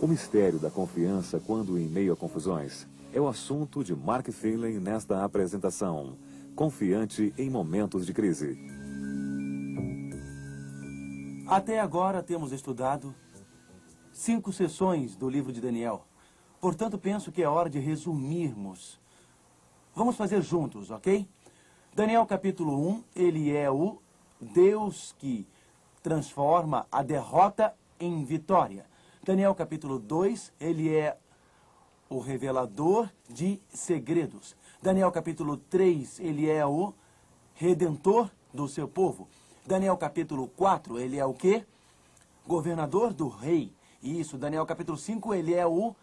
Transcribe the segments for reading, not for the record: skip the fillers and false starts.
O mistério da confiança quando em meio a confusões é o assunto de Mark Finley nesta apresentação. Confiante em momentos de crise. Até agora temos estudado 5 sessões do livro de Daniel. Portanto, penso que é hora de resumirmos. Vamos fazer juntos, ok? Daniel capítulo 1, ele é o Deus que transforma a derrota em vitória. Daniel capítulo 2, ele é o revelador de segredos. Daniel capítulo 3, ele é o redentor do seu povo. Daniel capítulo 4, ele é o quê? Governador do rei. Isso, Daniel capítulo 5, ele é o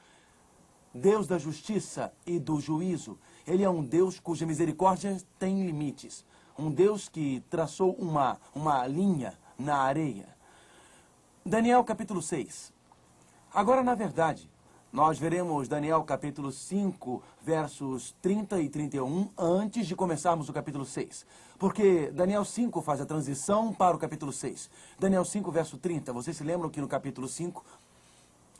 Deus da justiça e do juízo. Ele é um Deus cuja misericórdia tem limites. Um Deus que traçou uma linha na areia. Daniel capítulo 6. Agora, na verdade, nós veremos Daniel capítulo 5, versos 30 e 31, antes de começarmos o capítulo 6. Porque Daniel 5 faz a transição para o capítulo 6. Daniel 5, verso 30, vocês se lembram que no capítulo 5,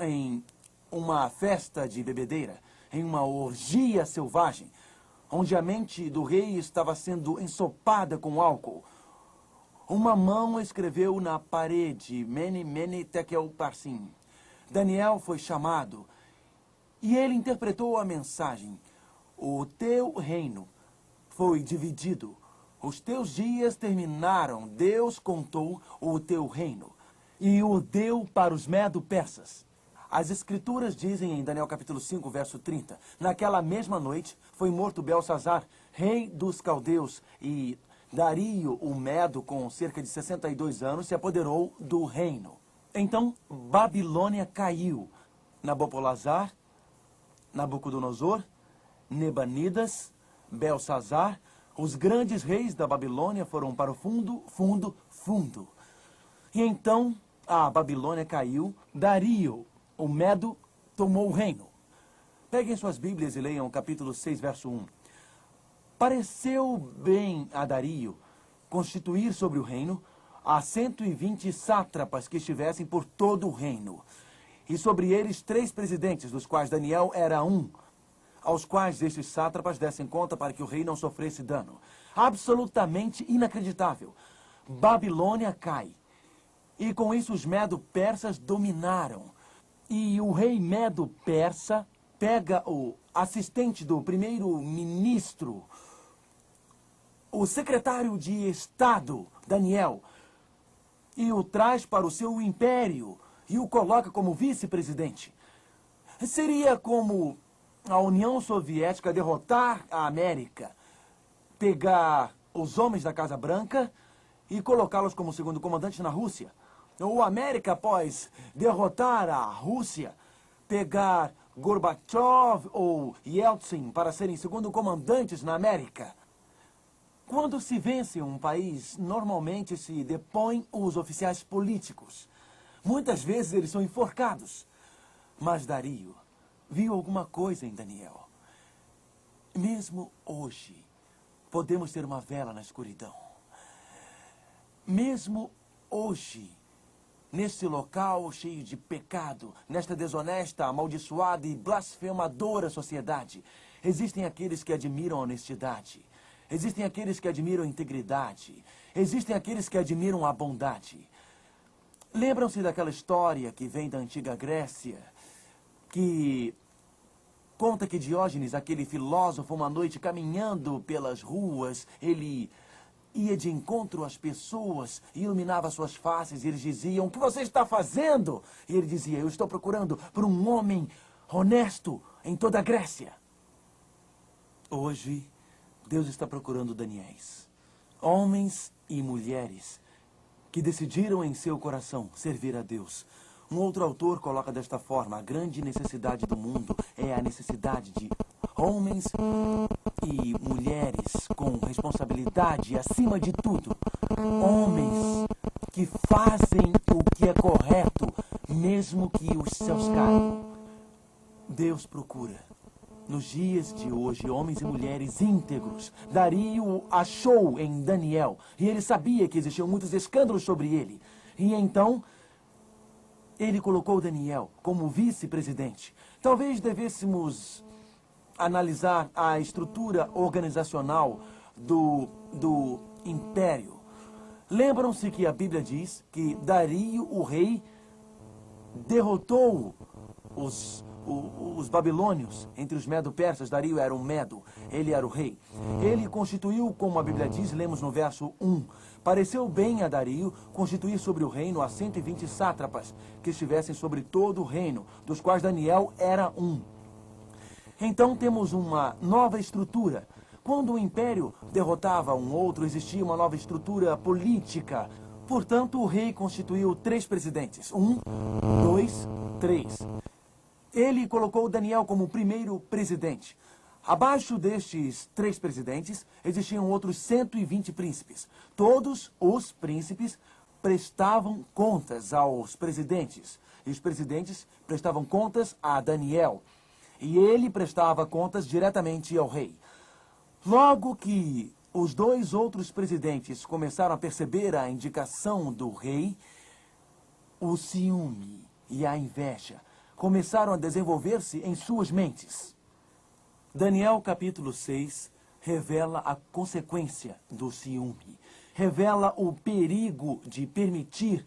em uma festa de bebedeira, em uma orgia selvagem, onde a mente do rei estava sendo ensopada com álcool, uma mão escreveu na parede, Mene, Mene, Tekel, Parsim. Daniel foi chamado e ele interpretou a mensagem. O teu reino foi dividido. Os teus dias terminaram. Deus contou o teu reino e o deu para os medo-persas. As escrituras dizem em Daniel capítulo 5, verso 30, naquela mesma noite foi morto Belsazar, rei dos caldeus, e Dario, o Medo, com cerca de 62 anos, se apoderou do reino. Então, Babilônia caiu. Nabopolassar, Nabucodonosor, Nebanidas, Belsazar, os grandes reis da Babilônia foram para o fundo, fundo, fundo. E então a Babilônia caiu, Dario, o Medo, tomou o reino. Peguem suas Bíblias e leiam o capítulo 6, verso 1. Pareceu bem a Dario constituir sobre o reino a 120 sátrapas que estivessem por todo o reino. E sobre eles 3 presidentes, dos quais Daniel era um, aos quais estes sátrapas dessem conta para que o rei não sofresse dano. Absolutamente inacreditável. Babilônia cai. E com isso os medo-persas dominaram. E o rei medo-persa pega o assistente do primeiro-ministro, o secretário de Estado, Daniel, e o traz para o seu império e o coloca como vice-presidente. Seria como a União Soviética derrotar a América, pegar os homens da Casa Branca e colocá-los como segundo comandante na Rússia. Ou a América, após derrotar a Rússia, pegar Gorbachev ou Yeltsin para serem segundo comandantes na América. Quando se vence um país, normalmente se depõem os oficiais políticos. Muitas vezes eles são enforcados. Mas Dario viu alguma coisa em Daniel. Mesmo hoje, podemos ter uma vela na escuridão. Mesmo hoje, neste local cheio de pecado, nesta desonesta, amaldiçoada e blasfemadora sociedade, existem aqueles que admiram a honestidade. Existem aqueles que admiram a integridade. Existem aqueles que admiram a bondade. Lembram-se daquela história que vem da antiga Grécia, que conta que Diógenes, aquele filósofo, uma noite caminhando pelas ruas, ele ia de encontro às pessoas, iluminava suas faces e eles diziam: "O que você está fazendo?" E ele dizia: "Eu estou procurando por um homem honesto em toda a Grécia." Hoje, Deus está procurando Daniéis, homens e mulheres que decidiram em seu coração servir a Deus. Um outro autor coloca desta forma: a grande necessidade do mundo é a necessidade de homens e mulheres com responsabilidade acima de tudo. Homens que fazem o que é correto, mesmo que os céus caiam. Deus procura, nos dias de hoje, homens e mulheres íntegros. Dario achou em Daniel, e ele sabia que existiam muitos escândalos sobre ele. E então, ele colocou Daniel como vice-presidente. Talvez devêssemos analisar a estrutura organizacional do império. Lembram-se que a Bíblia diz que Dario, o rei, derrotou os babilônios entre os medo-persas. Dario era um medo, ele era o rei. Ele constituiu, como a Bíblia diz, lemos no verso 1, pareceu bem a Dario constituir sobre o reino a 120 sátrapas que estivessem sobre todo o reino, dos quais Daniel era um. Então temos uma nova estrutura. Quando o império derrotava um outro, existia uma nova estrutura política. Portanto, o rei constituiu 3 presidentes. 1, 2, 3. Ele colocou Daniel como primeiro presidente. Abaixo destes 3 presidentes, existiam outros 120 príncipes. Todos os príncipes prestavam contas aos presidentes. E os presidentes prestavam contas a Daniel. E ele prestava contas diretamente ao rei. Logo que os 2 outros presidentes começaram a perceber a indicação do rei, o ciúme e a inveja começaram a desenvolver-se em suas mentes. Daniel capítulo 6 revela a consequência do ciúme. Revela o perigo de permitir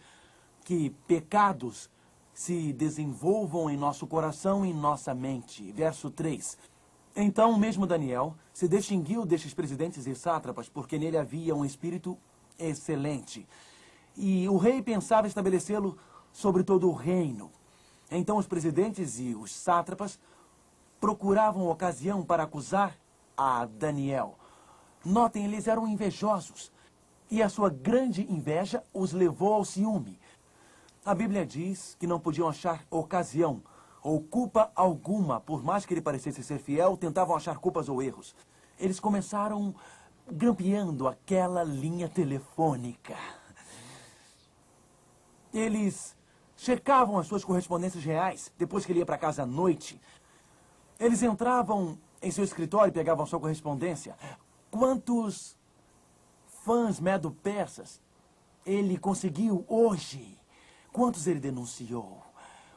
que pecados se desenvolvam em nosso coração e em nossa mente. Verso 3. Então, mesmo Daniel se distinguiu destes presidentes e sátrapas, porque nele havia um espírito excelente. E o rei pensava estabelecê-lo sobre todo o reino. Então, os presidentes e os sátrapas procuravam ocasião para acusar a Daniel. Notem, eles eram invejosos. E a sua grande inveja os levou ao ciúme. A Bíblia diz que não podiam achar ocasião ou culpa alguma, por mais que ele parecesse ser fiel, tentavam achar culpas ou erros. Eles começaram grampeando aquela linha telefônica. Eles checavam as suas correspondências reais depois que ele ia para casa à noite. Eles entravam em seu escritório e pegavam sua correspondência. Quantos fãs medo-persas ele conseguiu hoje? Quantos ele denunciou?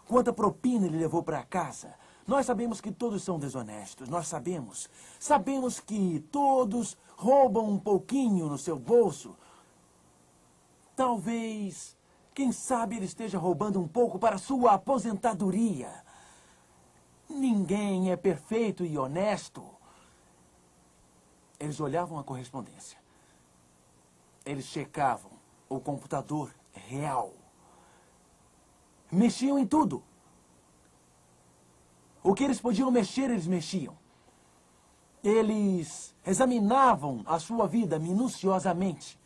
Quanta propina ele levou para casa? Nós sabemos que todos são desonestos. Nós sabemos. Sabemos que todos roubam um pouquinho no seu bolso. Talvez, quem sabe, ele esteja roubando um pouco para sua aposentadoria. Ninguém é perfeito e honesto. Eles olhavam a correspondência. Eles checavam o computador real. Mexiam em tudo. O que eles podiam mexer, eles mexiam. Eles examinavam a sua vida minuciosamente.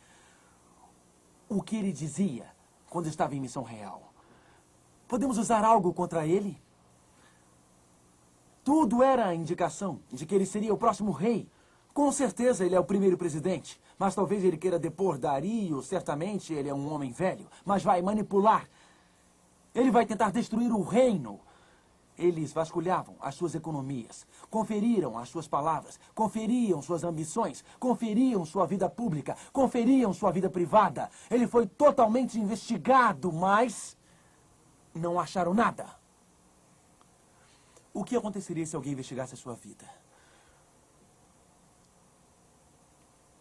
O que ele dizia quando estava em missão real. Podemos usar algo contra ele? Tudo era a indicação de que ele seria o próximo rei. Com certeza ele é o primeiro presidente, mas talvez ele queira depor Dario, certamente ele é um homem velho, mas vai manipular. Ele vai tentar destruir o reino. Eles vasculhavam as suas economias, conferiram as suas palavras, conferiam suas ambições, conferiam sua vida pública, conferiam sua vida privada. Ele foi totalmente investigado, mas não acharam nada. O que aconteceria se alguém investigasse a sua vida?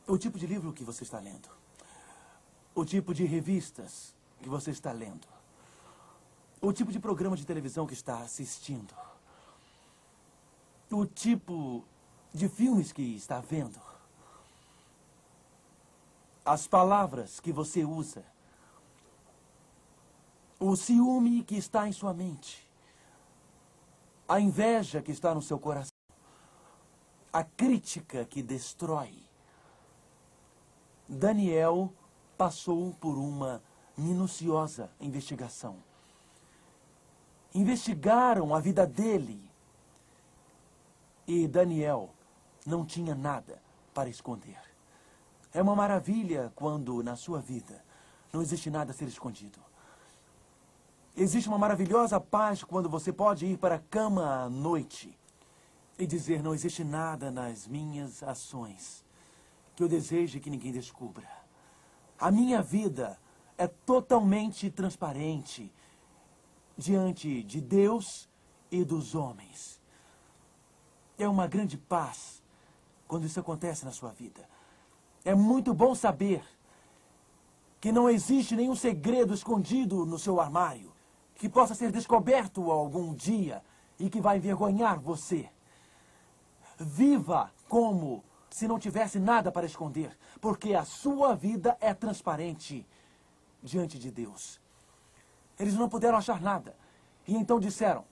O tipo de livro que você está lendo. O tipo de revistas que você está lendo. O tipo de programa de televisão que está assistindo. O tipo de filmes que está vendo. As palavras que você usa. O ciúme que está em sua mente. A inveja que está no seu coração. A crítica que destrói. Daniel passou por uma minuciosa investigação. Investigaram a vida dele. E Daniel não tinha nada para esconder. É uma maravilha quando, na sua vida, não existe nada a ser escondido. Existe uma maravilhosa paz quando você pode ir para a cama à noite e dizer: não existe nada nas minhas ações que eu deseje que ninguém descubra. A minha vida é totalmente transparente. diante de Deus e dos homens. É uma grande paz quando isso acontece na sua vida. É muito bom saber que não existe nenhum segredo escondido no seu armário que possa ser descoberto algum dia e que vai envergonhar você. Viva como se não tivesse nada para esconder, porque a sua vida é transparente diante de Deus. Eles não puderam achar nada. E então disseram,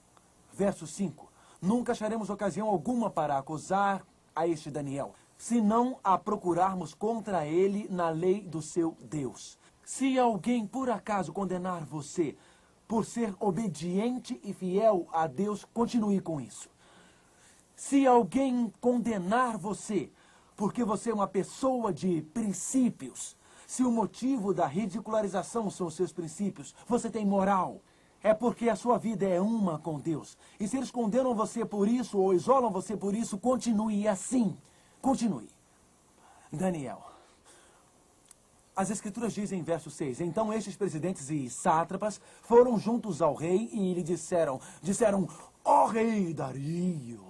verso 5, nunca acharemos ocasião alguma para acusar a este Daniel, se não a procurarmos contra ele na lei do seu Deus. Se alguém por acaso condenar você por ser obediente e fiel a Deus, continue com isso. Se alguém condenar você porque você é uma pessoa de princípios, se o motivo da ridicularização são os seus princípios, você tem moral. É porque a sua vida é uma com Deus. E se eles condenam você por isso ou isolam você por isso, continue assim. Continue. Daniel. As Escrituras dizem em verso 6, então estes presidentes e sátrapas foram juntos ao rei e lhe disseram, ó rei Dario,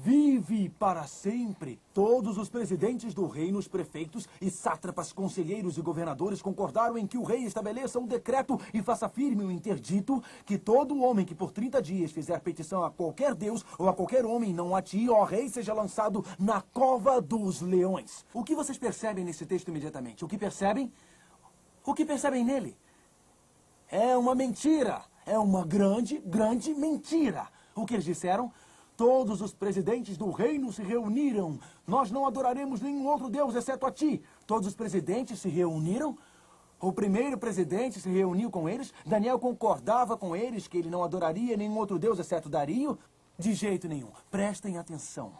vive para sempre. Todos os presidentes do reino, os prefeitos e sátrapas, conselheiros e governadores concordaram em que o rei estabeleça um decreto e faça firme um interdito que todo homem que por 30 dias fizer petição a qualquer deus ou a qualquer homem, não a ti, ó rei, seja lançado na cova dos leões. O que vocês percebem nesse texto imediatamente? O que percebem? O que percebem nele? É uma mentira. É uma grande, grande mentira. O que eles disseram? Todos os presidentes do reino se reuniram. Nós não adoraremos nenhum outro Deus exceto a ti. Todos os presidentes se reuniram. O primeiro presidente se reuniu com eles. Daniel concordava com eles que ele não adoraria nenhum outro Deus exceto Dario. De jeito nenhum. Prestem atenção.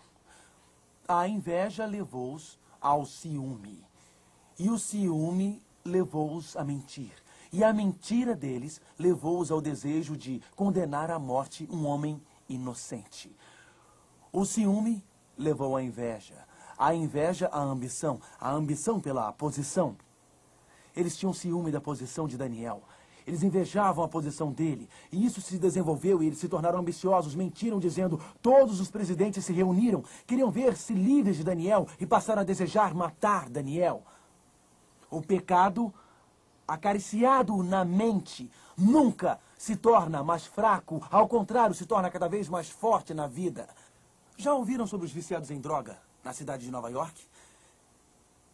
A inveja levou-os ao ciúme. E o ciúme levou-os a mentir. E a mentira deles levou-os ao desejo de condenar à morte um homem inocente. O ciúme levou à inveja. A inveja à ambição. A ambição pela posição. Eles tinham ciúme da posição de Daniel. Eles invejavam a posição dele. E isso se desenvolveu e eles se tornaram ambiciosos. Mentiram dizendo, todos os presidentes se reuniram. Queriam ver-se livres de Daniel e passaram a desejar matar Daniel. O pecado acariciado na mente nunca se torna mais fraco. Ao contrário, se torna cada vez mais forte na vida. Já ouviram sobre os viciados em droga na cidade de Nova York?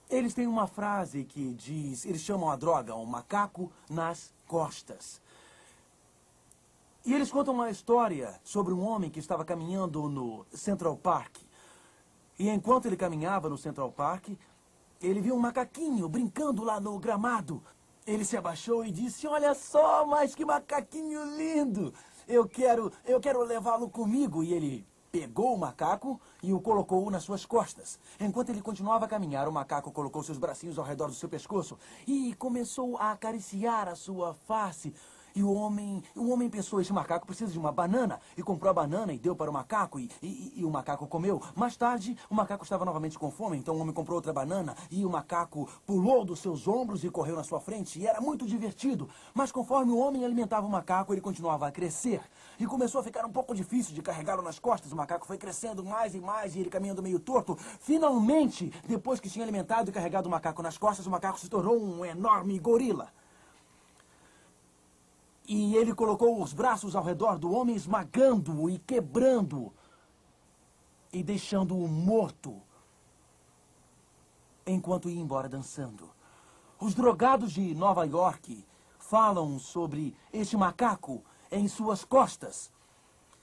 Eles têm uma frase que diz, eles chamam a droga um macaco nas costas. E eles contam uma história sobre um homem que estava caminhando no Central Park. E enquanto ele caminhava no Central Park, ele viu um macaquinho brincando lá no gramado. Ele se abaixou e disse, olha só, mas que macaquinho lindo. Eu quero levá-lo comigo. E ele pegou o macaco e o colocou nas suas costas. Enquanto ele continuava a caminhar, o macaco colocou seus bracinhos ao redor do seu pescoço e começou a acariciar a sua face. E o homem pensou, esse macaco precisa de uma banana. E comprou a banana e deu para o macaco. E o macaco comeu. Mais tarde, o macaco estava novamente com fome. Então o homem comprou outra banana. E o macaco pulou dos seus ombros e correu na sua frente. E era muito divertido. Mas conforme o homem alimentava o macaco, ele continuava a crescer. E começou a ficar um pouco difícil de carregá-lo nas costas. O macaco foi crescendo mais e mais. E ele caminhando meio torto. Finalmente, depois que tinha alimentado e carregado o macaco nas costas, o macaco se tornou um enorme gorila. E ele colocou os braços ao redor do homem, esmagando-o e quebrando-o. E deixando-o morto. Enquanto ia embora dançando. Os drogados de Nova York falam sobre este macaco em suas costas.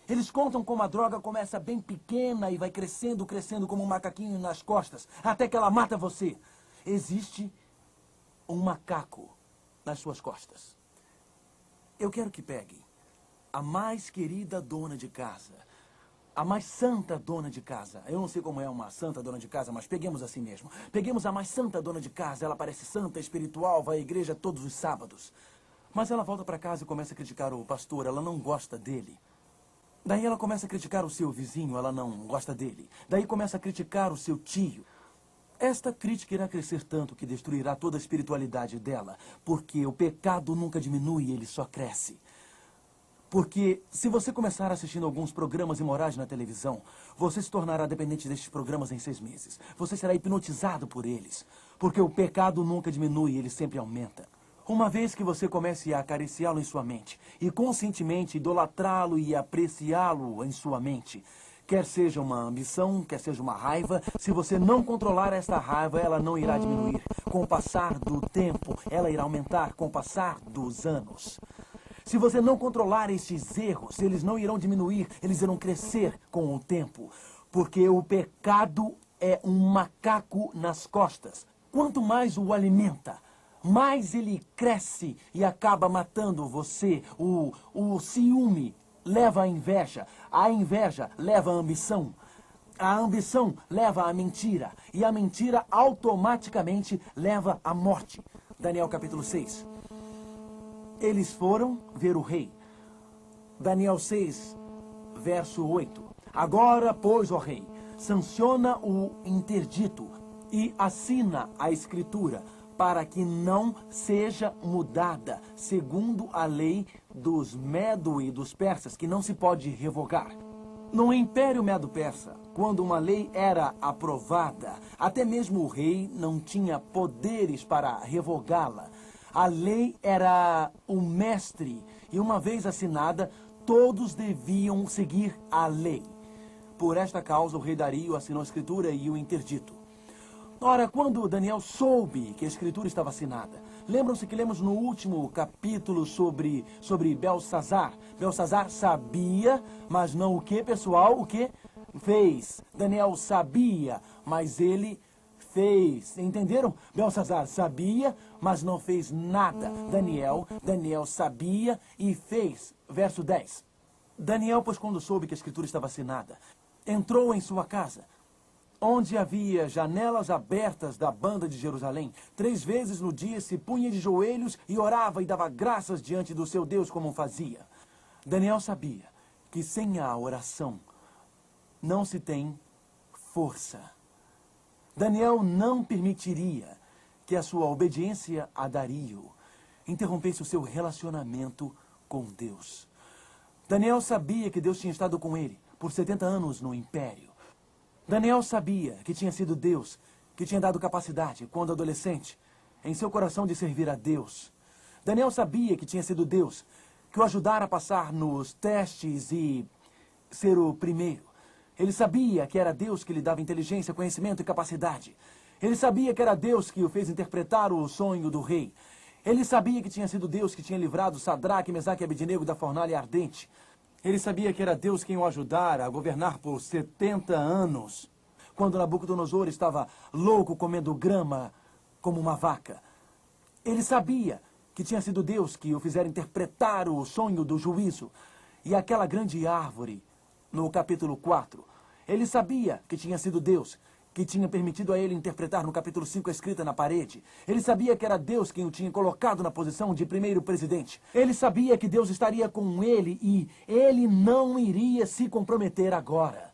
Eles contam como a droga começa bem pequena e vai crescendo, crescendo como um macaquinho nas costas. Até que ela mata você. Existe um macaco nas suas costas. Eu quero que peguem a mais querida dona de casa, a mais santa dona de casa. Eu não sei como é uma santa dona de casa, mas peguemos assim mesmo. Peguemos a mais santa dona de casa. Ela parece santa, espiritual, vai à igreja todos os sábados. Mas ela volta para casa e começa a criticar o pastor. Ela não gosta dele. Daí ela começa a criticar o seu vizinho. Ela não gosta dele. Daí começa a criticar o seu tio. Esta crítica irá crescer tanto que destruirá toda a espiritualidade dela, porque o pecado nunca diminui, ele só cresce. Porque se você começar assistindo alguns programas imorais na televisão, você se tornará dependente destes programas em 6 meses. Você será hipnotizado por eles. Porque o pecado nunca diminui, ele sempre aumenta. Uma vez que você comece a acariciá-lo em sua mente e conscientemente idolatrá-lo e apreciá-lo em sua mente, quer seja uma ambição, quer seja uma raiva, se você não controlar esta raiva, ela não irá diminuir. Com o passar do tempo, ela irá aumentar com o passar dos anos. Se você não controlar estes erros, eles não irão diminuir, eles irão crescer com o tempo. Porque o pecado é um macaco nas costas. Quanto mais o alimenta, mais ele cresce e acaba matando você. O ciúme leva à inveja. A inveja leva à ambição. A ambição leva à mentira. E a mentira automaticamente leva à morte. Daniel capítulo 6. Eles foram ver o rei. Daniel 6, verso 8. Agora, pois, ó rei, sanciona o interdito e assina a escritura, para que não seja mudada, segundo a lei dos Medo e dos Persas, que não se pode revogar. No Império Medo-Persa, quando uma lei era aprovada, até mesmo o rei não tinha poderes para revogá-la. A lei era o mestre, e uma vez assinada, todos deviam seguir a lei. Por esta causa, o rei Dario assinou a escritura e o interdito. Ora, quando Daniel soube que a escritura estava assinada, lembram-se que lemos no último capítulo sobre Belsazar. Belsazar sabia, mas não o que, pessoal? O que? Fez. Daniel sabia, mas ele fez. Entenderam? Belsazar sabia, mas não fez nada. Daniel sabia e fez. Verso 10. Daniel, pois quando soube que a escritura estava assinada, entrou em sua casa, onde havia janelas abertas da banda de Jerusalém. 3 vezes no dia se punha de joelhos e orava e dava graças diante do seu Deus como fazia. Daniel sabia que sem a oração não se tem força. Daniel não permitiria que a sua obediência a Dario interrompesse o seu relacionamento com Deus. Daniel sabia que Deus tinha estado com ele por 70 anos no império. Daniel sabia que tinha sido Deus que tinha dado capacidade, quando adolescente, em seu coração de servir a Deus. Daniel sabia que tinha sido Deus que o ajudara a passar nos testes e ser o primeiro. Ele sabia que era Deus que lhe dava inteligência, conhecimento e capacidade. Ele sabia que era Deus que o fez interpretar o sonho do rei. Ele sabia que tinha sido Deus que tinha livrado Sadraque, Mesaque e Abednego da fornalha ardente. Ele sabia que era Deus quem o ajudara a governar por 70 anos, quando Nabucodonosor estava louco comendo grama como uma vaca. Ele sabia que tinha sido Deus que o fizera interpretar o sonho do juízo e aquela grande árvore no capítulo 4. Ele sabia que tinha sido Deus que tinha permitido a ele interpretar no capítulo 5 a escrita na parede. Ele sabia que era Deus quem o tinha colocado na posição de primeiro presidente. Ele sabia que Deus estaria com ele e ele não iria se comprometer agora.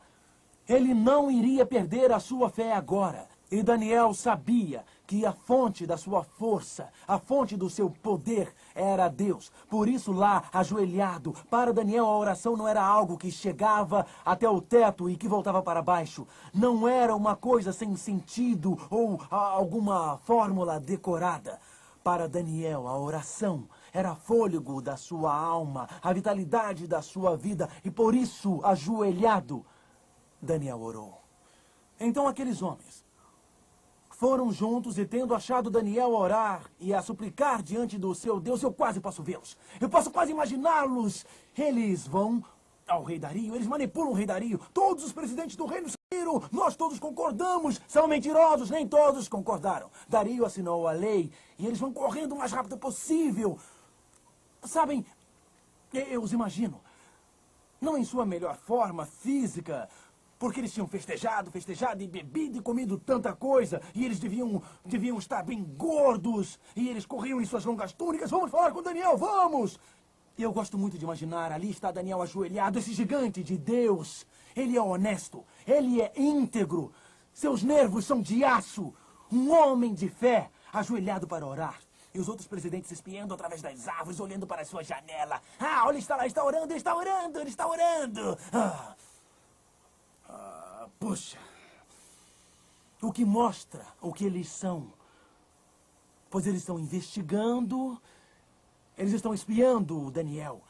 Ele não iria perder a sua fé agora. E Daniel sabia que a fonte da sua força, a fonte do seu poder era Deus. Por isso lá, ajoelhado, para Daniel a oração não era algo que chegava até o teto e que voltava para baixo. Não era uma coisa sem sentido ou alguma fórmula decorada. Para Daniel, a oração era fôlego da sua alma, a vitalidade da sua vida. E por isso, ajoelhado, Daniel orou. Então aqueles homens foram juntos e, tendo achado Daniel a orar e a suplicar diante do seu Deus, eu quase posso vê-los. Eu posso quase imaginá-los. Eles vão ao rei Dario, eles manipulam o rei Dario. Todos os presidentes do reino saíram, nós todos concordamos. São mentirosos, nem todos concordaram. Dario assinou a lei e eles vão correndo o mais rápido possível. Sabem, eu os imagino, não em sua melhor forma física, porque eles tinham festejado e bebido e comido tanta coisa. E eles deviam estar bem gordos. E eles corriam em suas longas túnicas. Vamos falar com Daniel, vamos! E eu gosto muito de imaginar, ali está Daniel ajoelhado, esse gigante de Deus. Ele é honesto, ele é íntegro. Seus nervos são de aço. Um homem de fé, ajoelhado para orar. E os outros presidentes espiando através das árvores, olhando para a sua janela. Ah, olha, está lá, está orando, ele está orando, ele está orando. Puxa. O que mostra o que eles são. Pois eles estão investigando, eles estão espiando o Daniel,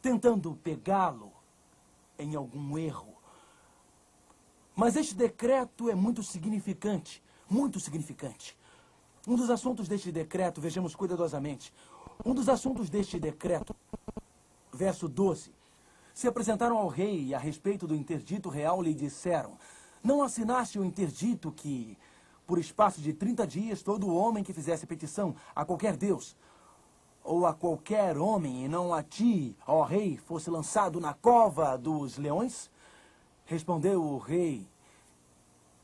tentando pegá-lo em algum erro. Mas este decreto é muito significante, muito significante. Um dos assuntos deste decreto, vejamos cuidadosamente, um dos assuntos deste decreto, verso 12, se apresentaram ao rei e a respeito do interdito real lhe disseram, não assinaste o interdito que, por espaço de 30 dias, todo homem que fizesse petição a qualquer deus, ou a qualquer homem, e não a ti, ó rei, fosse lançado na cova dos leões? Respondeu o rei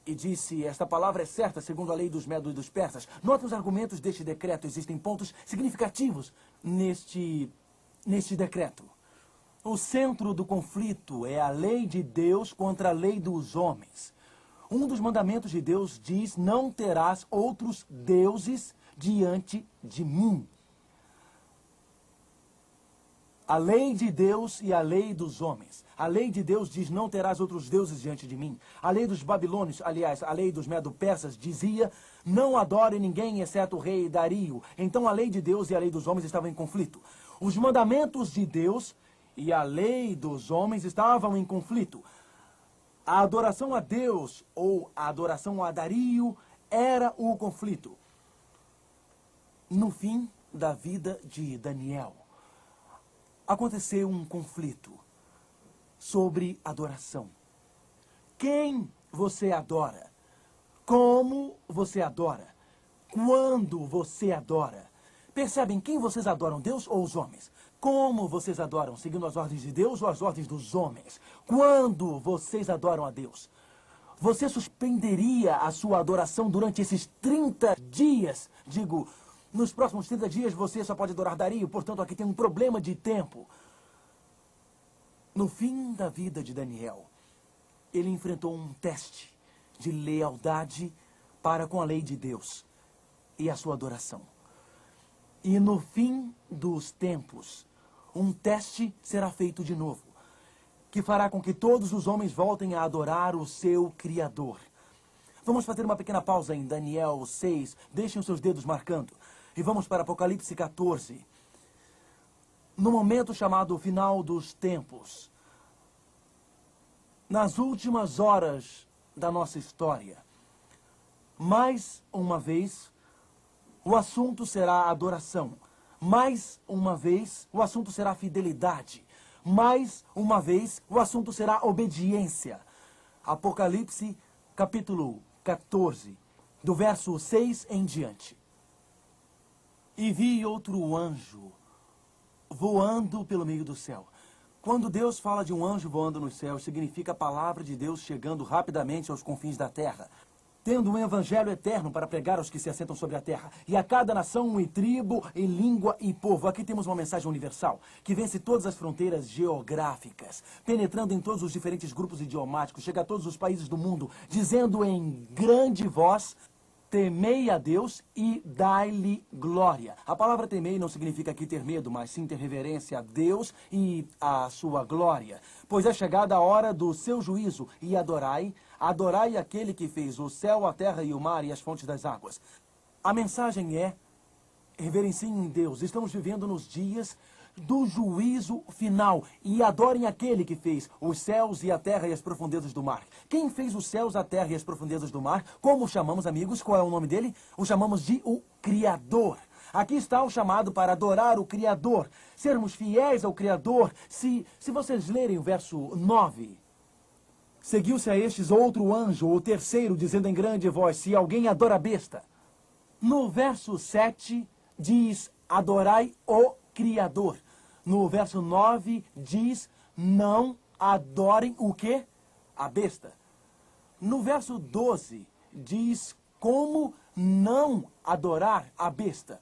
e disse, esta palavra é certa segundo a lei dos medos e dos persas. Nota os argumentos deste decreto. Existem pontos significativos neste decreto. O centro do conflito é a lei de Deus contra a lei dos homens. Um dos mandamentos de Deus diz, não terás outros deuses diante de mim. A lei de Deus e a lei dos homens. A lei de Deus diz, não terás outros deuses diante de mim. A lei dos babilônios, aliás, a lei dos medo-persas dizia, não adore ninguém exceto o rei Dario. Então a lei de Deus e a lei dos homens estavam em conflito. Os mandamentos de Deus e a lei dos homens estavam em conflito. A adoração a Deus ou a adoração a Dario era o conflito. No fim da vida de Daniel, aconteceu um conflito sobre adoração. Quem você adora? Como você adora? Quando você adora? Percebem quem vocês adoram, Deus ou os homens? Como vocês adoram? Seguindo as ordens de Deus ou as ordens dos homens? Quando vocês adoram a Deus? Você suspenderia a sua adoração durante esses 30 dias? Digo, nos próximos 30 dias você só pode adorar Dario, portanto aqui tem um problema de tempo. No fim da vida de Daniel, ele enfrentou um teste de lealdade para com a lei de Deus e a sua adoração. E no fim dos tempos, um teste será feito de novo, que fará com que todos os homens voltem a adorar o seu Criador. Vamos fazer uma pequena pausa em Daniel 6, deixem os seus dedos marcando. E vamos para Apocalipse 14. No momento chamado final dos tempos, nas últimas horas da nossa história, mais uma vez, o assunto será adoração. Mais uma vez, o assunto será fidelidade. Mais uma vez, o assunto será obediência. Apocalipse, capítulo 14, do verso 6 em diante. E vi outro anjo voando pelo meio do céu. Quando Deus fala de um anjo voando nos céus, significa a palavra de Deus chegando rapidamente aos confins da terra, tendo um evangelho eterno para pregar aos que se assentam sobre a terra, e a cada nação e tribo, e língua e povo. Aqui temos uma mensagem universal, que vence todas as fronteiras geográficas, penetrando em todos os diferentes grupos idiomáticos, chega a todos os países do mundo, dizendo em grande voz, temei a Deus e dai-lhe glória. A palavra temei não significa aqui ter medo, mas sim ter reverência a Deus e a sua glória. Pois é chegada a hora do seu juízo, e adorai aquele que fez o céu, a terra e o mar e as fontes das águas. A mensagem é, reverenciem Deus. Estamos vivendo nos dias do juízo final, e adorem aquele que fez os céus e a terra e as profundezas do mar. Quem fez os céus, a terra e as profundezas do mar? Como o chamamos, amigos? Qual é o nome dele? O chamamos de o Criador. Aqui está o chamado para adorar o Criador, sermos fiéis ao Criador. Se vocês lerem o verso 9, seguiu-se a estes outro anjo, o terceiro, dizendo em grande voz, se alguém adora a besta. No verso 7 diz, adorai o Criador. No verso 9 diz, não adorem o quê? A besta. No verso 12 diz, como não adorar a besta.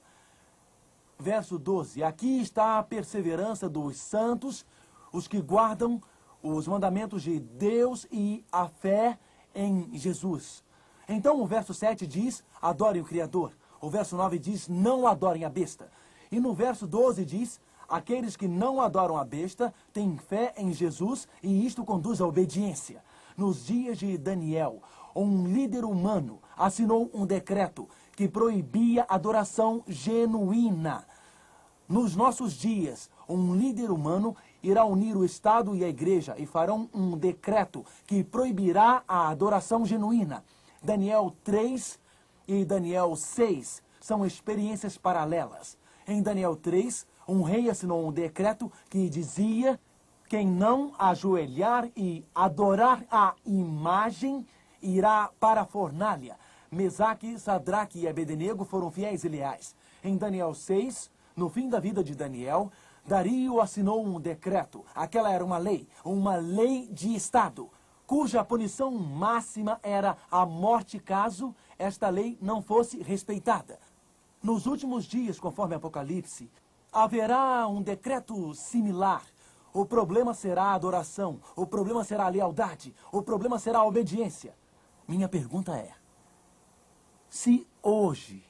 Verso 12, aqui está a perseverança dos santos, os que guardam os mandamentos de Deus e a fé em Jesus. Então o verso 7 diz, adorem o Criador. O verso 9 diz, não adorem a besta. E no verso 12 diz, aqueles que não adoram a besta têm fé em Jesus e isto conduz à obediência. Nos dias de Daniel, um líder humano assinou um decreto que proibia adoração genuína. Nos nossos dias, um líder humano irá unir o Estado e a Igreja e farão um decreto que proibirá a adoração genuína. Daniel 3 e Daniel 6 são experiências paralelas. Em Daniel 3, um rei assinou um decreto que dizia: quem não ajoelhar e adorar a imagem irá para a fornalha. Mesaque, Sadraque e Abednego foram fiéis e leais. Em Daniel 6, no fim da vida de Daniel, Dario assinou um decreto. Aquela era uma lei de Estado, cuja punição máxima era a morte caso esta lei não fosse respeitada. Nos últimos dias, conforme Apocalipse, haverá um decreto similar. O problema será a adoração, o problema será a lealdade, o problema será a obediência. Minha pergunta é, se hoje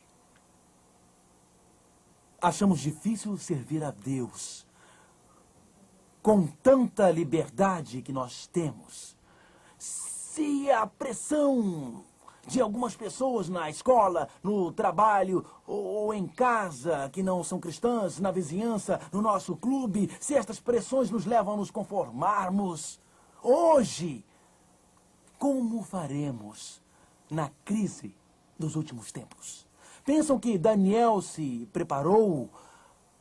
achamos difícil servir a Deus com tanta liberdade que nós temos, se a pressão de algumas pessoas na escola, no trabalho ou em casa, que não são cristãs, na vizinhança, no nosso clube, se estas pressões nos levam a nos conformarmos, hoje, como faremos na crise dos últimos tempos? Pensam que Daniel se preparou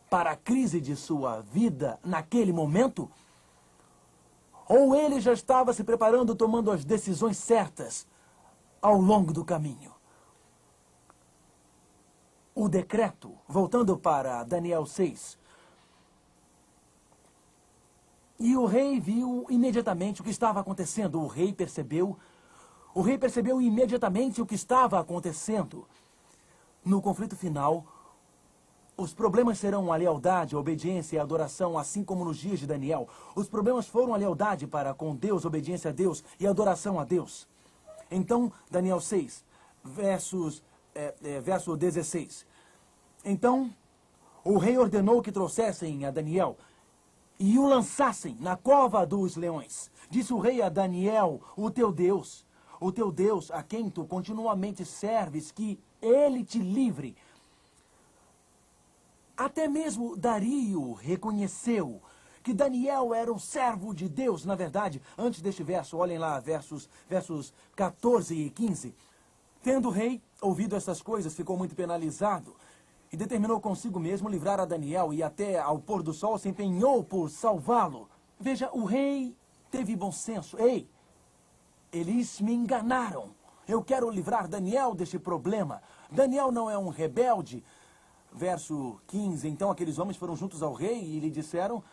para a crise de sua vida naquele momento? Ou ele já estava se preparando, tomando as decisões certas ao longo do caminho? O decreto, voltando para Daniel 6, e o rei viu imediatamente o que estava acontecendo. O rei percebeu imediatamente o que estava acontecendo. No conflito final, os problemas serão a lealdade, a obediência e a adoração, assim como nos dias de Daniel. Os problemas foram a lealdade para com Deus, obediência a Deus e adoração a Deus. Então, Daniel 6, verso 16. Então, o rei ordenou que trouxessem a Daniel e o lançassem na cova dos leões. Disse o rei a Daniel, o teu Deus a quem tu continuamente serves, que ele te livre. Até mesmo Dario reconheceu que Daniel era um servo de Deus. Na verdade, antes deste verso, olhem lá, versos 14 e 15. Tendo o rei ouvido essas coisas, ficou muito penalizado e determinou consigo mesmo livrar a Daniel e até ao pôr do sol se empenhou por salvá-lo. Veja, o rei teve bom senso. Ei, eles me enganaram. Eu quero livrar Daniel deste problema. Daniel não é um rebelde. Verso 15, então aqueles homens foram juntos ao rei e lhe disseram: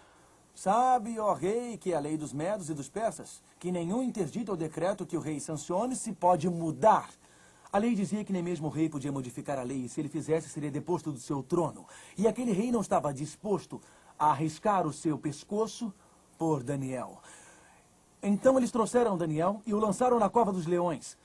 sabe, ó rei, que é a lei dos medos e dos persas, que nenhum interdito ou decreto que o rei sancione se pode mudar. A lei dizia que nem mesmo o rei podia modificar a lei, e se ele fizesse, seria deposto do seu trono. E aquele rei não estava disposto a arriscar o seu pescoço por Daniel. Então eles trouxeram Daniel e o lançaram na cova dos leões.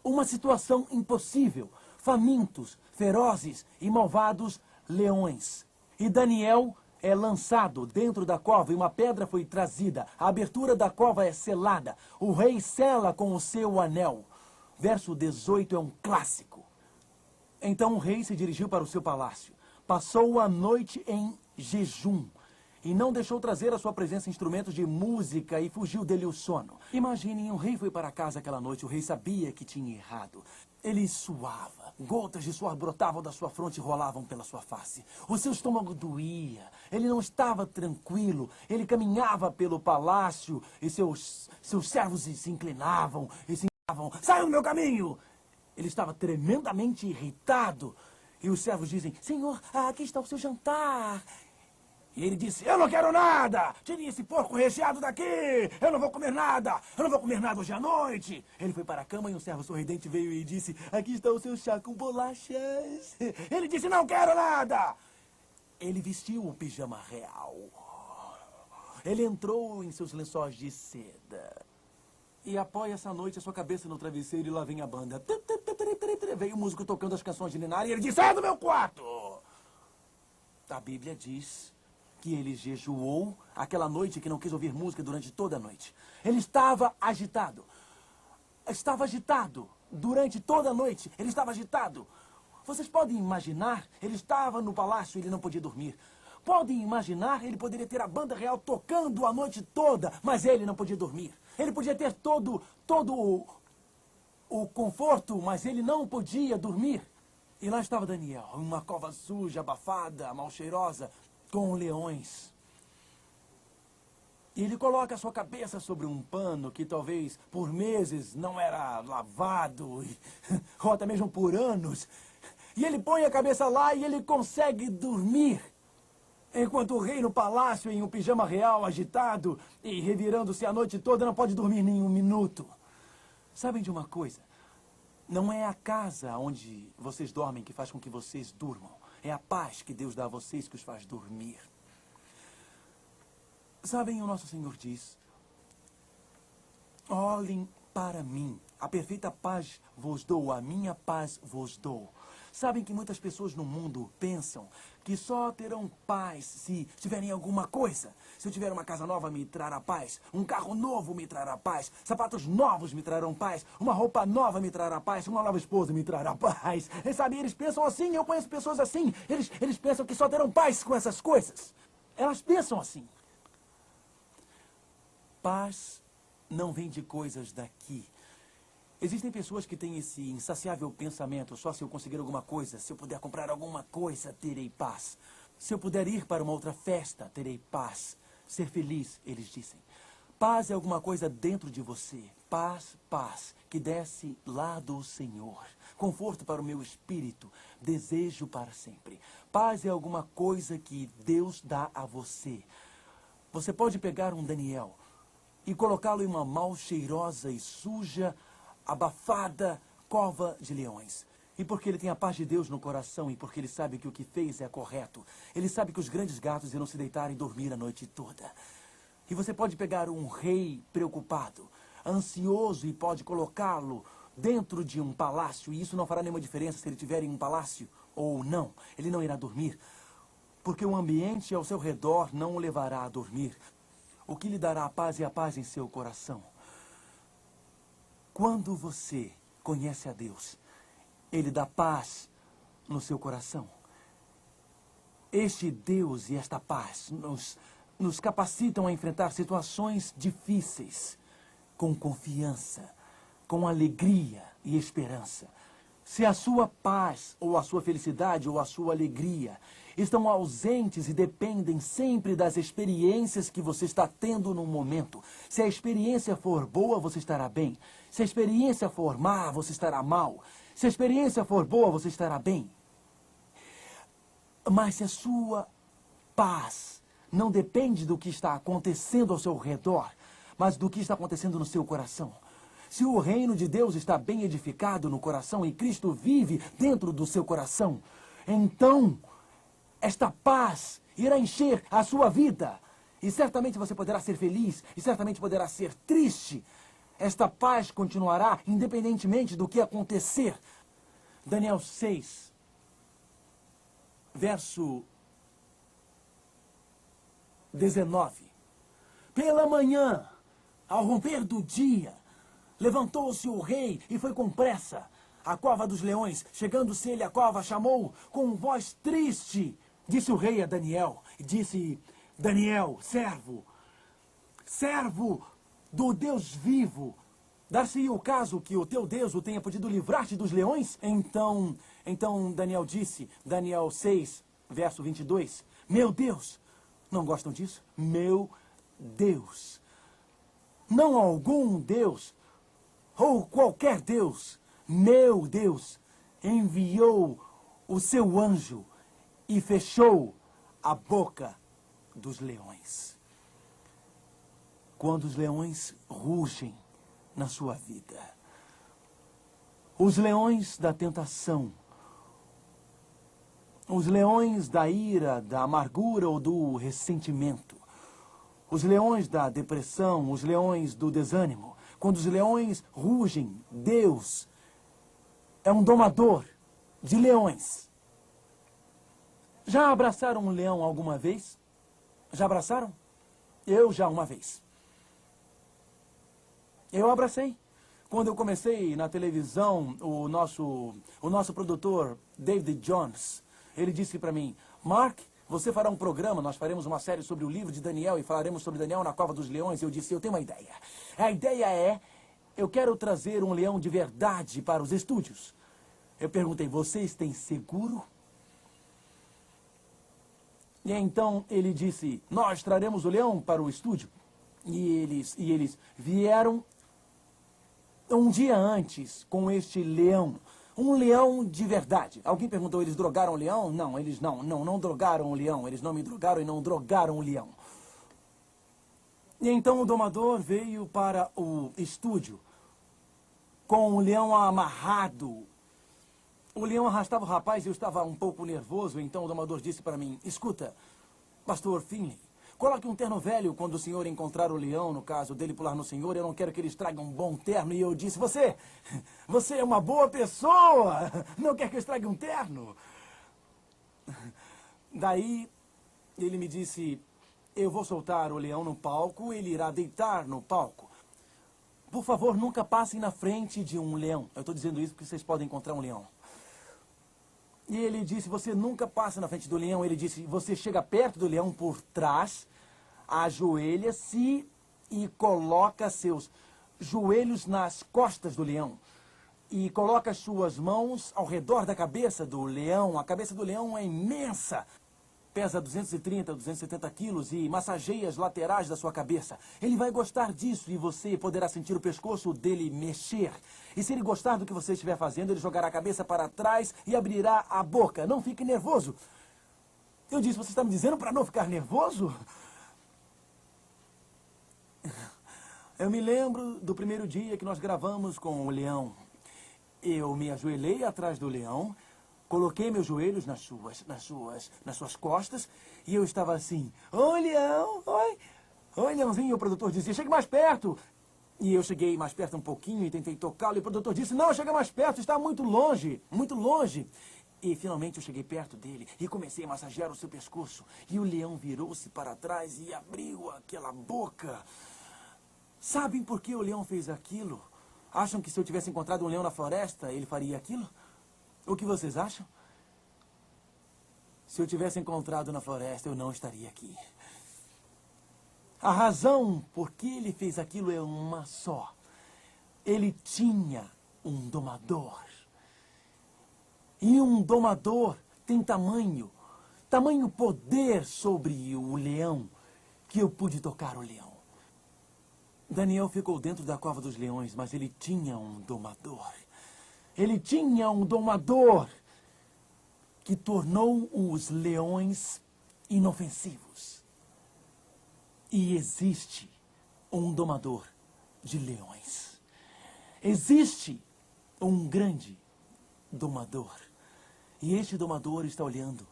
Uma situação impossível. Famintos, ferozes e malvados leões. E Daniel é lançado dentro da cova e uma pedra foi trazida. A abertura da cova é selada. O rei sela com o seu anel. Verso 18 é um clássico. Então o rei se dirigiu para o seu palácio. Passou a noite em jejum. E não deixou trazer à sua presença instrumentos de música e fugiu dele o sono. Imaginem, o rei foi para casa aquela noite. O rei sabia que tinha errado. Ele suava. Gotas de suor brotavam da sua fronte e rolavam pela sua face. O seu estômago doía. Ele não estava tranquilo. Ele caminhava pelo palácio e seus servos se inclinavam e se inclinavam. Saiam do meu caminho! Ele estava tremendamente irritado. E os servos dizem: Senhor, aqui está o seu jantar. E ele disse: eu não quero nada! Tirem esse porco recheado daqui! Eu não vou comer nada! Eu não vou comer nada hoje à noite! Ele foi para a cama e um servo sorridente veio e disse: aqui está o seu chá com bolachas! Ele disse: não quero nada! Ele vestiu o pijama real. Ele entrou em seus lençóis de seda. E apoia essa noite a sua cabeça no travesseiro e lá vem a banda. Veio o músico tocando as canções de Ninar e ele disse: sai do meu quarto! A Bíblia diz que ele jejuou aquela noite, que não quis ouvir música durante toda a noite. Ele estava agitado. Estava agitado durante toda a noite. Ele estava agitado. Vocês podem imaginar, ele estava no palácio e ele não podia dormir. Podem imaginar, ele poderia ter a banda real tocando a noite toda, mas ele não podia dormir. Ele podia ter todo o conforto, mas ele não podia dormir. E lá estava Daniel, em uma cova suja, abafada, mal cheirosa, com leões. E ele coloca a sua cabeça sobre um pano que talvez por meses não era lavado, ou até mesmo por anos. E ele põe a cabeça lá e ele consegue dormir. Enquanto o rei no palácio, em um pijama real, agitado e revirando-se a noite toda, não pode dormir nem um minuto. Sabem de uma coisa? Não é a casa onde vocês dormem que faz com que vocês durmam. É a paz que Deus dá a vocês que os faz dormir. Sabem, o nosso Senhor diz: olhem para mim, a perfeita paz vos dou, a minha paz vos dou. Sabem que muitas pessoas no mundo pensam que só terão paz se tiverem alguma coisa. Se eu tiver uma casa nova, me trará paz. Um carro novo me trará paz. Sapatos novos me trarão paz. Uma roupa nova me trará paz. Uma nova esposa me trará paz. E sabe, eles pensam assim, eu conheço pessoas assim. Eles pensam que só terão paz com essas coisas. Elas pensam assim. Paz não vem de coisas daqui. Existem pessoas que têm esse insaciável pensamento: só se eu conseguir alguma coisa, se eu puder comprar alguma coisa, terei paz. Se eu puder ir para uma outra festa, terei paz. Ser feliz, eles dizem. Paz é alguma coisa dentro de você. Paz, paz, que desce lá do Senhor. Conforto para o meu espírito, desejo para sempre. Paz é alguma coisa que Deus dá a você. Você pode pegar um Daniel e colocá-lo em uma mal cheirosa e suja, abafada cova de leões. E porque ele tem a paz de Deus no coração e porque ele sabe que o que fez é correto. Ele sabe que os grandes gatos irão se deitar e dormir a noite toda. E você pode pegar um rei preocupado, ansioso, e pode colocá-lo dentro de um palácio. E isso não fará nenhuma diferença se ele estiver em um palácio ou não. Ele não irá dormir, porque o ambiente ao seu redor não o levará a dormir. O que lhe dará a paz é a paz em seu coração. Quando você conhece a Deus, Ele dá paz no seu coração. Este Deus e esta paz nos capacitam a enfrentar situações difíceis com confiança, com alegria e esperança. Se a sua paz, ou a sua felicidade, ou a sua alegria estão ausentes e dependem sempre das experiências que você está tendo no momento. Se a experiência for boa, você estará bem. Se a experiência for má, você estará mal. Se a experiência for boa, você estará bem. Mas se a sua paz não depende do que está acontecendo ao seu redor, mas do que está acontecendo no seu coração. Se o reino de Deus está bem edificado no coração e Cristo vive dentro do seu coração, então esta paz irá encher a sua vida. E certamente você poderá ser feliz, e certamente poderá ser triste. Esta paz continuará independentemente do que acontecer. Daniel 6, verso 19. Pela manhã, ao romper do dia, levantou-se o rei e foi com pressa à cova dos leões. Chegando-se ele à cova, chamou com voz triste. Disse o rei a Daniel, disse: Daniel, servo do Deus vivo, dar-se-ia o caso que o teu Deus o tenha podido livrar-te dos leões? Então Daniel disse, Daniel 6, verso 22, meu Deus, não gostam disso? Meu Deus, não algum Deus, ou qualquer Deus, meu Deus, enviou o seu anjo e fechou a boca dos leões. Quando os leões rugem na sua vida, os leões da tentação, os leões da ira, da amargura ou do ressentimento, os leões da depressão, os leões do desânimo, quando os leões rugem, Deus é um domador de leões. Já abraçaram um leão alguma vez? Já abraçaram? Eu já uma vez. Eu abracei. Quando eu comecei na televisão, o nosso produtor, David Jones, ele disse para mim, Mark, você fará um programa, nós faremos uma série sobre o livro de Daniel e falaremos sobre Daniel na Cova dos Leões. Eu disse, eu tenho uma ideia. A ideia é, eu quero trazer um leão de verdade para os estúdios. Eu perguntei, vocês têm seguro? E então ele disse, nós traremos o leão para o estúdio. E eles vieram um dia antes com este leão. Um leão de verdade. Alguém perguntou, eles drogaram o leão? Não, eles não drogaram o leão. Eles não me drogaram e não drogaram o leão. E então o domador veio para o estúdio com o leão amarrado. O leão arrastava o rapaz e eu estava um pouco nervoso, então o domador disse para mim, escuta, pastor Finley, coloque um terno velho quando o senhor encontrar o leão, no caso dele pular no senhor, eu não quero que ele estrague um bom terno. E eu disse, você é uma boa pessoa, não quer que eu estrague um terno? Daí ele me disse, eu vou soltar o leão no palco, ele irá deitar no palco. Por favor, nunca passem na frente de um leão. Eu estou dizendo isso porque vocês podem encontrar um leão. E ele disse, você nunca passa na frente do leão. Ele disse, você chega perto do leão por trás, ajoelha-se e coloca seus joelhos nas costas do leão. E coloca as suas mãos ao redor da cabeça do leão. A cabeça do leão é imensa. Pesa 230, 270 quilos e massageia as laterais da sua cabeça. Ele vai gostar disso e você poderá sentir o pescoço dele mexer. E se ele gostar do que você estiver fazendo, ele jogará a cabeça para trás e abrirá a boca. Não fique nervoso. Eu disse, você está me dizendo para não ficar nervoso? Eu me lembro do primeiro dia que nós gravamos com o leão. Eu me ajoelhei atrás do leão, coloquei meus joelhos nas suas costas e eu estava assim, oi, leão, oi. Oi, leãozinho. E o produtor dizia, chegue mais perto. E eu cheguei mais perto um pouquinho e tentei tocá-lo. E o produtor disse, não, chega mais perto, está muito longe, muito longe. E finalmente eu cheguei perto dele e comecei a massagear o seu pescoço. E o leão virou-se para trás e abriu aquela boca. Sabem por que o leão fez aquilo? Acham que se eu tivesse encontrado um leão na floresta, ele faria aquilo? O que vocês acham? Se eu tivesse encontrado na floresta, eu não estaria aqui. A razão por que ele fez aquilo é uma só. Ele tinha um domador. E um domador tem tamanho poder sobre o leão, que eu pude tocar o leão. Daniel ficou dentro da cova dos leões, mas ele tinha um domador. Ele tinha um domador que tornou os leões inofensivos. E existe um domador de leões. Existe um grande domador. E este domador está olhando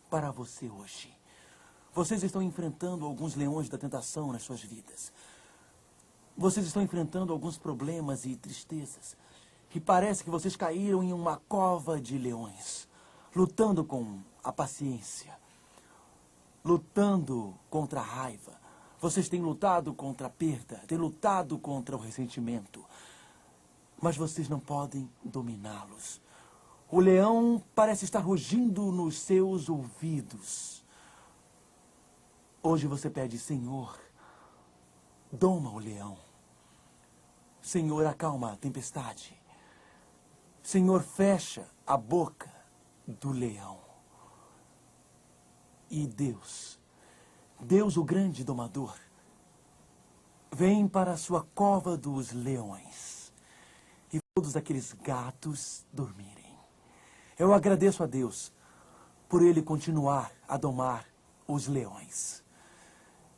para você hoje. Vocês estão enfrentando alguns leões da tentação nas suas vidas. Vocês estão enfrentando alguns problemas e tristezas. E parece que vocês caíram em uma cova de leões, lutando com a paciência, lutando contra a raiva. Vocês têm lutado contra a perda, têm lutado contra o ressentimento. Mas vocês não podem dominá-los. O leão parece estar rugindo nos seus ouvidos. Hoje você pede, Senhor, doma o leão. Senhor, acalma a tempestade. Senhor, fecha a boca do leão. E Deus, o grande domador, vem para a sua cova dos leões e todos aqueles gatos dormirem. Eu agradeço a Deus por Ele continuar a domar os leões.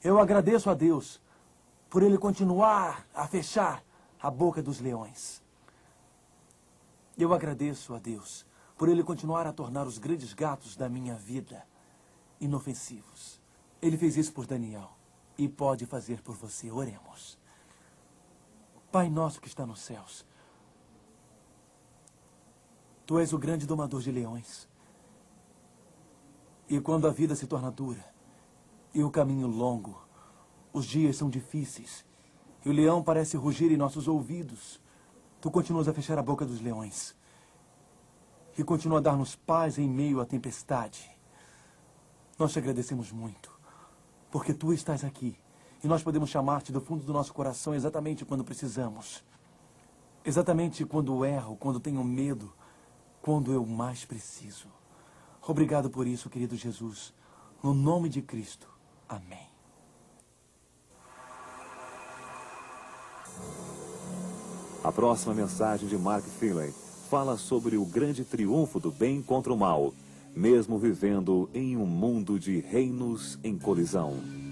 Eu agradeço a Deus por Ele continuar a fechar a boca dos leões. Eu agradeço a Deus por Ele continuar a tornar os grandes gatos da minha vida inofensivos. Ele fez isso por Daniel e pode fazer por você. Oremos. Pai nosso que está nos céus, Tu és o grande domador de leões. E quando a vida se torna dura, e o caminho longo, os dias são difíceis, e o leão parece rugir em nossos ouvidos, tu continuas a fechar a boca dos leões. E continua a dar-nos paz em meio à tempestade. Nós te agradecemos muito, porque tu estás aqui, e nós podemos chamar-te do fundo do nosso coração exatamente quando precisamos. Exatamente quando erro, quando tenho medo, quando eu mais preciso. Obrigado por isso, querido Jesus. No nome de Cristo. Amém. A próxima mensagem de Mark Finley fala sobre o grande triunfo do bem contra o mal, mesmo vivendo em um mundo de reinos em colisão.